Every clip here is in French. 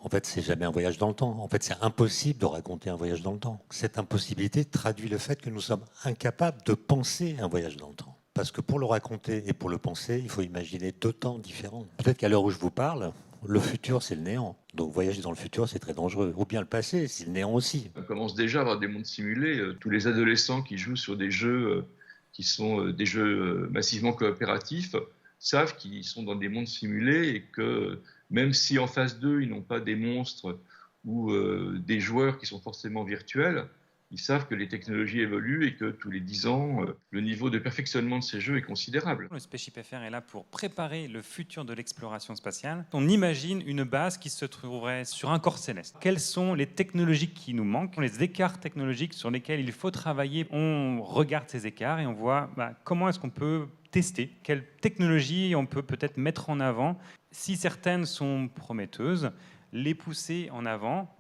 En fait, c'est jamais un voyage dans le temps. En fait, c'est impossible de raconter un voyage dans le temps. Cette impossibilité traduit le fait que nous sommes incapables de penser un voyage dans le temps. Parce que pour le raconter et pour le penser, il faut imaginer deux temps différents. Peut-être qu'à l'heure où je vous parle, le futur, c'est le néant. Donc voyager dans le futur, c'est très dangereux. Ou bien le passé, c'est le néant aussi. On commence déjà à avoir des mondes simulés. Tous les adolescents qui jouent sur des jeux qui sont des jeux massivement coopératifs savent qu'ils sont dans des mondes simulés et que même si en face d'eux, ils n'ont pas des monstres ou des joueurs qui sont forcément virtuels, ils savent que les technologies évoluent et que tous les 10 ans, le niveau de perfectionnement de ces jeux est considérable. Le Spaceship FR est là pour préparer le futur de l'exploration spatiale. On imagine une base qui se trouverait sur un corps céleste. Quelles sont les technologies qui nous manquent, les écarts technologiques sur lesquels il faut travailler? On regarde ces écarts et on voit comment est-ce qu'on peut tester, quelles technologies on peut peut-être mettre en avant. Si certaines sont prometteuses, les pousser en avant,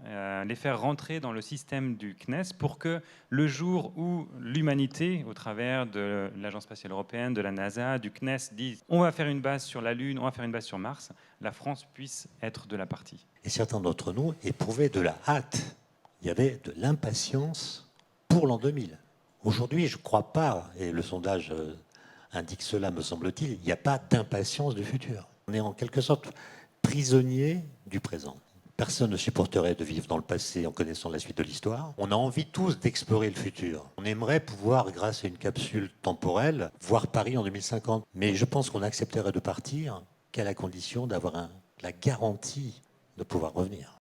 les faire rentrer dans le système du CNES pour que le jour où l'humanité, au travers de l'Agence spatiale européenne, de la NASA, du CNES, dise on va faire une base sur la Lune, on va faire une base sur Mars, la France puisse être de la partie. Et certains d'entre nous éprouvaient de la hâte. Il y avait de l'impatience pour l'an 2000. Aujourd'hui, je ne crois pas, et le sondage indique cela, me semble-t-il, il n'y a pas d'impatience du futur. On est en quelque sorte prisonnier du présent. Personne ne supporterait de vivre dans le passé en connaissant la suite de l'histoire. On a envie tous d'explorer le futur. On aimerait pouvoir, grâce à une capsule temporelle, voir Paris en 2050. Mais je pense qu'on accepterait de partir qu'à la condition d'avoir la garantie de pouvoir revenir.